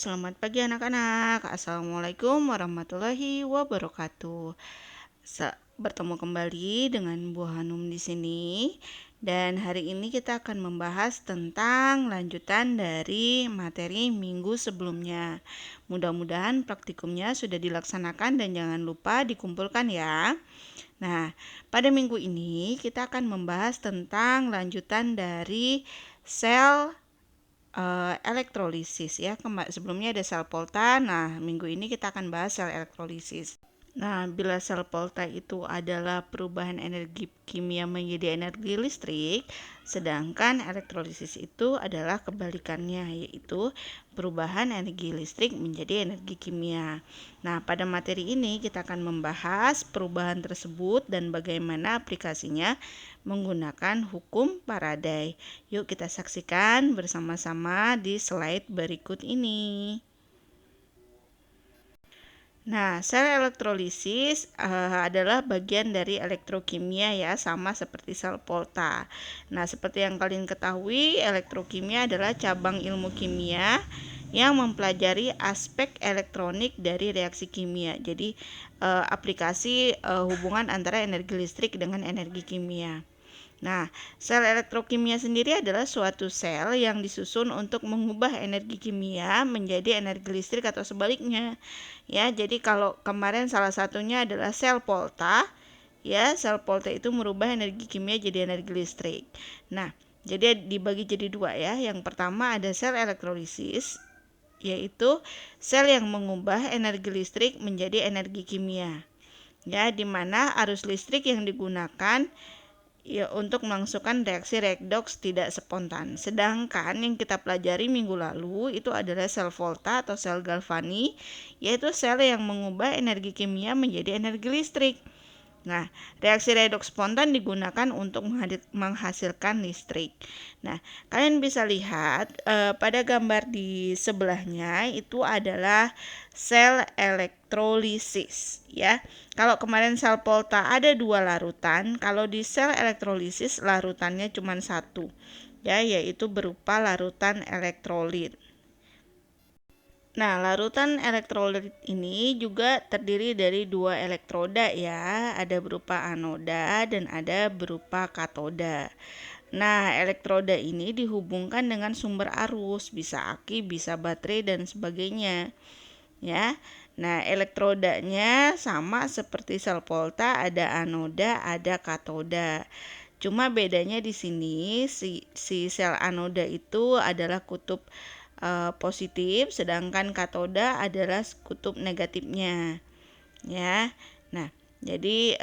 selamat pagi anak-anak. Assalamualaikum warahmatullahi wabarakatuh. Bertemu kembali dengan Bu Hanum di sini. Dan hari ini kita akan membahas tentang lanjutan dari materi minggu sebelumnya. Mudah-mudahan praktikumnya sudah dilaksanakan dan jangan lupa dikumpulkan ya. Nah, pada minggu ini kita akan membahas tentang lanjutan dari sel elektrolisis ya. Sebelumnya ada sel Volta. Nah, minggu ini kita akan bahas sel elektrolisis. Nah, bila sel Volta itu adalah perubahan energi kimia menjadi energi listrik, sedangkan elektrolisis itu adalah kebalikannya, yaitu perubahan energi listrik menjadi energi kimia. Nah, pada materi ini kita akan membahas perubahan tersebut dan bagaimana aplikasinya menggunakan hukum Faraday. Yuk kita saksikan bersama-sama di slide berikut ini. Nah, sel elektrolisis adalah bagian dari elektrokimia ya, sama seperti sel Volta. Nah, seperti yang kalian ketahui, elektrokimia adalah cabang ilmu kimia yang mempelajari aspek elektronik dari reaksi kimia. Jadi, aplikasi hubungan antara energi listrik dengan energi kimia. Nah, sel elektrokimia sendiri adalah suatu sel yang disusun untuk mengubah energi kimia menjadi energi listrik atau sebaliknya. Ya, jadi kalau kemarin salah satunya adalah sel Volta, ya, sel Volta itu merubah energi kimia jadi energi listrik. Nah, jadi dibagi jadi dua ya. Yang pertama ada sel elektrolisis, yaitu sel yang mengubah energi listrik menjadi energi kimia. Ya, di mana arus listrik yang digunakan ya untuk melangsungkan reaksi redoks tidak spontan. Sedangkan yang kita pelajari minggu lalu itu adalah sel Volta atau sel Galvani, yaitu sel yang mengubah energi kimia menjadi energi listrik. Nah, reaksi redoks spontan digunakan untuk menghasilkan listrik. Nah, kalian bisa lihat pada gambar di sebelahnya itu adalah sel elektrolisis ya. Kalau kemarin sel Volta ada 2 larutan, kalau di sel elektrolisis larutannya cuma 1 ya, yaitu berupa larutan elektrolit. Nah, larutan elektrolit ini juga terdiri dari 2 elektroda ya, ada berupa anoda dan ada berupa katoda. Nah, elektroda ini dihubungkan dengan sumber arus, bisa aki, bisa baterai dan sebagainya. Ya. Nah, elektrodanya sama seperti sel Volta, ada anoda, ada katoda. Cuma bedanya di sini si sel anoda itu adalah kutub positif, sedangkan katoda adalah kutub negatifnya. Ya. Nah, jadi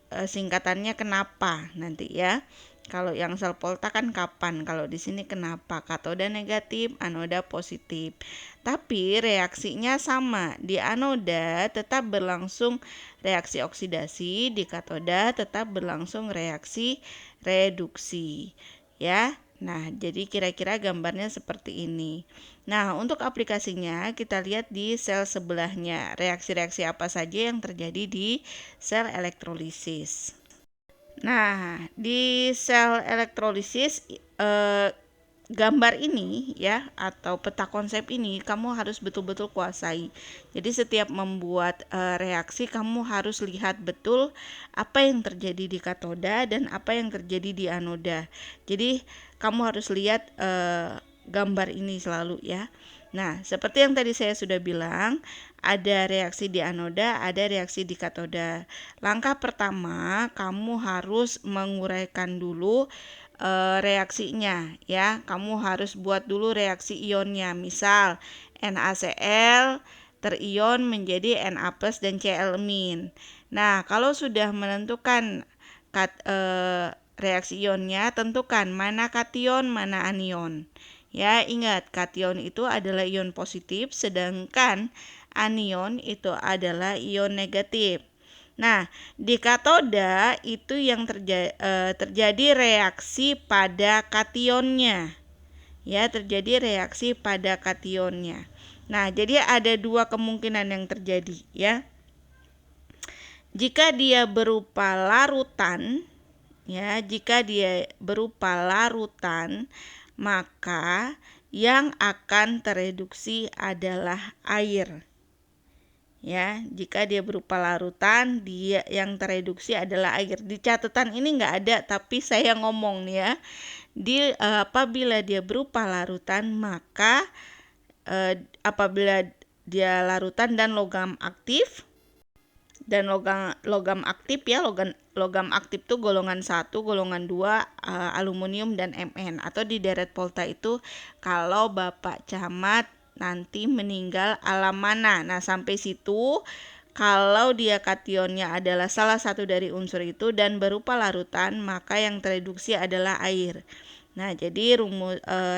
singkatannya kenapa nanti ya. Kalau yang sel Volta kan kapan, kalau di sini kenapa, katoda negatif, anoda positif. Tapi reaksinya sama, di anoda tetap berlangsung reaksi oksidasi, di katoda tetap berlangsung reaksi reduksi. Ya. Nah, jadi kira-kira gambarnya seperti ini. Nah, untuk aplikasinya kita lihat di sel sebelahnya. Reaksi-reaksi apa saja yang terjadi di sel elektrolisis. Nah, di sel elektrolisis gambar ini ya atau peta konsep ini kamu harus betul-betul kuasai. Jadi setiap membuat reaksi kamu harus lihat betul apa yang terjadi di katoda dan apa yang terjadi di anoda. Jadi kamu harus lihat gambar ini selalu ya. Nah, seperti yang tadi saya sudah bilang, ada reaksi di anoda, ada reaksi di katoda. Langkah pertama, kamu harus menguraikan dulu reaksinya ya. Kamu harus buat dulu reaksi ionnya. Misal NaCl terion menjadi Na+ dan Cl-. Nah, kalau sudah menentukan reaksi ionnya, tentukan mana kation, mana anion. Ya, ingat kation itu adalah ion positif, sedangkan anion itu adalah ion negatif. Nah, di katoda itu yang terjadi reaksi pada kationnya. Ya, terjadi reaksi pada kationnya. Nah, jadi ada 2 kemungkinan yang terjadi ya. Jika dia berupa larutan, ya, maka yang akan tereduksi adalah air. Ya, jika dia berupa larutan, dia yang tereduksi adalah air. Di catatan ini nggak ada, tapi saya ngomong nih ya. Apabila dia berupa larutan, maka apabila dia larutan dan logam aktif, dan logam aktif ya, logam aktif itu golongan 1, golongan 2, aluminium dan Mn, atau di deret Volta itu kalau Bapak Camat nanti meninggal alam mana. Nah, sampai situ kalau dia kationnya adalah salah satu dari unsur itu dan berupa larutan, maka yang tereduksi adalah air. Nah, jadi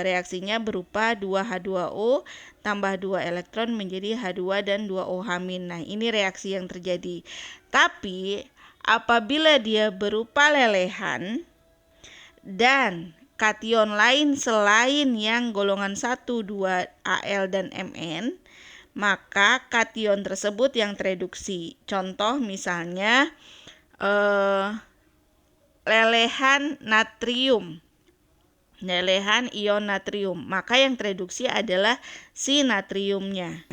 reaksinya berupa 2H2O tambah 2 elektron menjadi H2 dan 2O-. Nah, ini reaksi yang terjadi. Tapi apabila dia berupa lelehan dan kation lain selain yang golongan 1, 2, Al dan Mn, maka kation tersebut yang tereduksi. Contoh misalnya lelehan natrium, lelehan ion natrium, maka yang tereduksi adalah si natriumnya.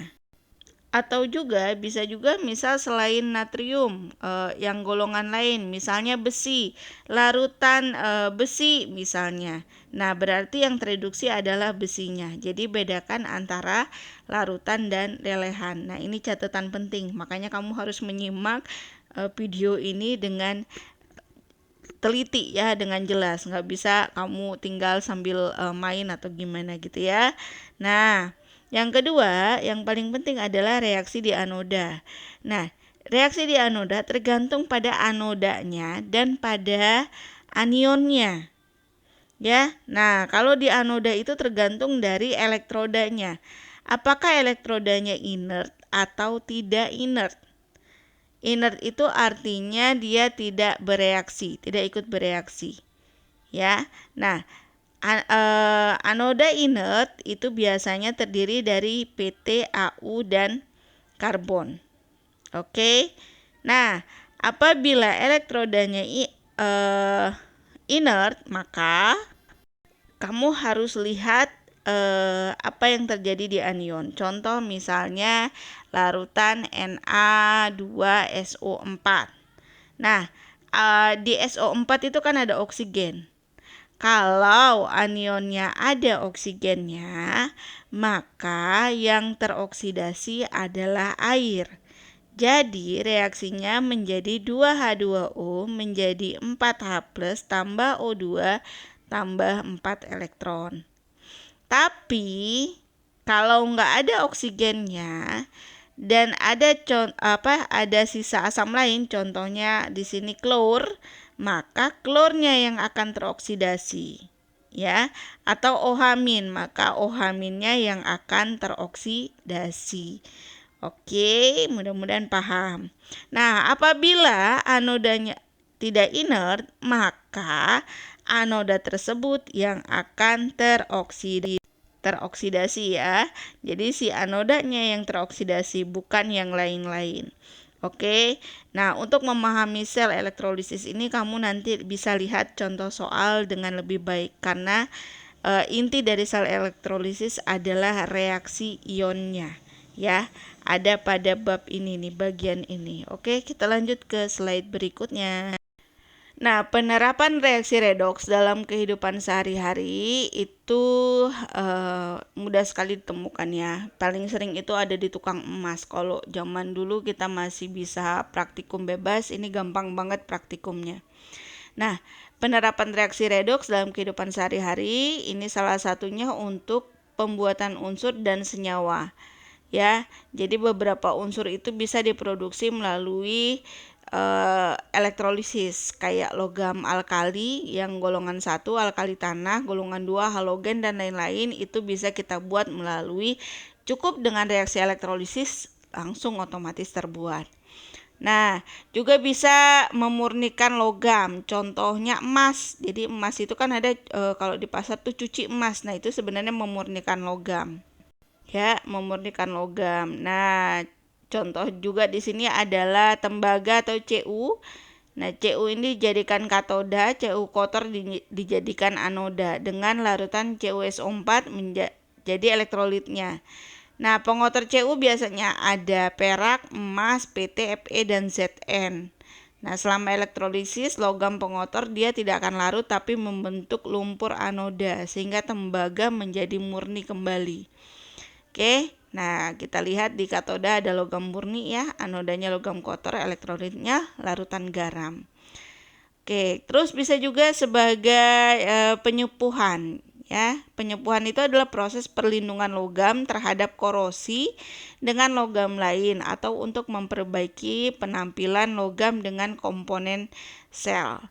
Atau juga bisa juga misal selain natrium yang golongan lain, misalnya besi, larutan besi misalnya. Nah, berarti yang tereduksi adalah besinya. Jadi bedakan antara larutan dan lelehan. Nah, ini catatan penting. Makanya kamu harus menyimak video ini dengan teliti ya, dengan jelas. Nggak bisa kamu tinggal sambil main atau gimana gitu ya. Nah, yang kedua, yang paling penting adalah reaksi di anoda. Nah, reaksi di anoda tergantung pada anodanya dan pada anionnya. Ya. Nah, kalau di anoda itu tergantung dari elektrodanya. Apakah elektrodanya inert atau tidak inert? Inert itu artinya dia tidak bereaksi, tidak ikut bereaksi. Ya. Nah, anoda inert itu biasanya terdiri dari PT, AU, dan karbon. Oke. Nah, apabila elektrodanya inert, maka kamu harus lihat apa yang terjadi di anion. Contoh misalnya larutan Na2SO4. Nah, di SO4 itu kan ada oksigen. Kalau anionnya ada oksigennya, maka yang teroksidasi adalah air. Jadi reaksinya menjadi 2H2O menjadi 4H+ tambah O2 tambah 4 elektron. Tapi kalau nggak ada oksigennya dan ada sisa asam lain, contohnya di sini klor, maka klornya yang akan teroksidasi ya, atau OH-, maka OH-nya yang akan teroksidasi. Oke, mudah-mudahan paham. Nah, apabila anodanya tidak inert, maka anoda tersebut yang akan teroksidasi ya. Jadi si anodanya yang teroksidasi, bukan yang lain-lain. Oke. Nah, untuk memahami sel elektrolisis ini kamu nanti bisa lihat contoh soal dengan lebih baik, karena inti dari sel elektrolisis adalah reaksi ionnya ya. Ada pada bab ini nih, bagian ini. Oke, kita lanjut ke slide berikutnya. Nah, penerapan reaksi redoks dalam kehidupan sehari-hari itu mudah sekali ditemukan ya. Paling sering itu ada di tukang emas. Kalau zaman dulu kita masih bisa praktikum bebas, ini gampang banget praktikumnya. Nah, penerapan reaksi redoks dalam kehidupan sehari-hari ini salah satunya untuk pembuatan unsur dan senyawa. Ya, jadi beberapa unsur itu bisa diproduksi melalui elektrolisis, kayak logam alkali yang golongan 1 alkali tanah, golongan 2 halogen dan lain-lain, itu bisa kita buat melalui cukup dengan reaksi elektrolisis langsung otomatis terbuat. Nah, juga bisa memurnikan logam, contohnya emas. Jadi emas itu kan ada kalau di pasar tuh cuci emas. Nah, itu sebenarnya memurnikan logam. Ya, memurnikan logam. Nah, contoh juga di sini adalah tembaga atau Cu. Nah, Cu ini dijadikan katoda, Cu kotor dijadikan anoda dengan larutan CuSO4 jadi elektrolitnya. Nah, pengotor Cu biasanya ada perak, emas, Pt, Fe, dan Zn. Nah, selama elektrolisis, logam pengotor dia tidak akan larut tapi membentuk lumpur anoda sehingga tembaga menjadi murni kembali. Oke, nah kita lihat di katoda ada logam murni ya, anodanya logam kotor, elektrolitnya larutan garam. Oke, terus bisa juga sebagai penyepuhan. Ya, penyepuhan itu adalah proses perlindungan logam terhadap korosi dengan logam lain atau untuk memperbaiki penampilan logam dengan komponen sel.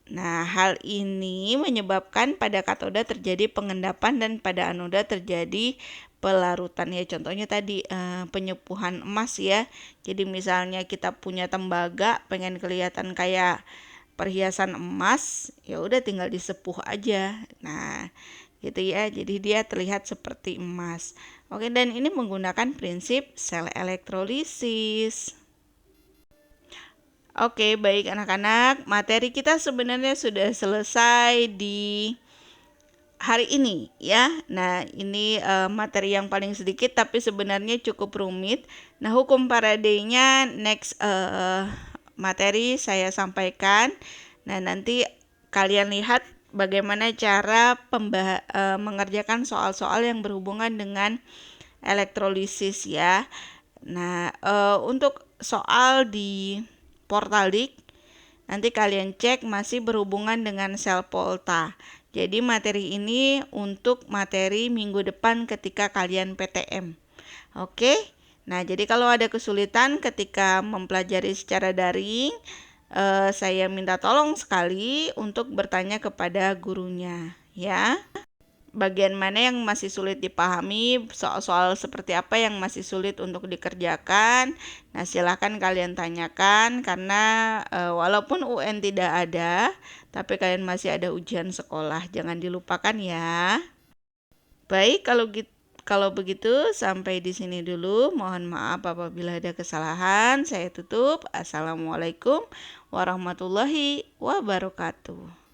Nah, hal ini menyebabkan pada katoda terjadi pengendapan dan pada anoda terjadi pelarutan ya. Contohnya tadi penyepuhan emas ya. Jadi misalnya kita punya tembaga pengen kelihatan kayak perhiasan emas, ya udah tinggal disepuh aja. Nah, gitu ya. Jadi dia terlihat seperti emas. Oke, dan ini menggunakan prinsip sel elektrolisis. Oke, baik anak-anak. Materi kita sebenarnya sudah selesai di hari ini ya. Nah, ini materi yang paling sedikit tapi sebenarnya cukup rumit. Nah, hukum Faraday-nya next materi saya sampaikan. Nah, nanti kalian lihat bagaimana cara mengerjakan soal-soal yang berhubungan dengan elektrolisis ya. Nah, untuk soal di Portadik nanti kalian cek masih berhubungan dengan sel Polta. Jadi materi ini untuk materi minggu depan ketika kalian PTM. Oke? Nah, jadi kalau ada kesulitan ketika mempelajari secara daring, saya minta tolong sekali untuk bertanya kepada gurunya, ya. Bagian mana yang masih sulit dipahami, soal-soal seperti apa yang masih sulit untuk dikerjakan. Nah, silakan kalian tanyakan karena walaupun UN tidak ada, tapi kalian masih ada ujian sekolah. Jangan dilupakan ya. Baik, kalau begitu sampai di sini dulu. Mohon maaf apabila ada kesalahan. Saya tutup. Assalamualaikum warahmatullahi wabarakatuh.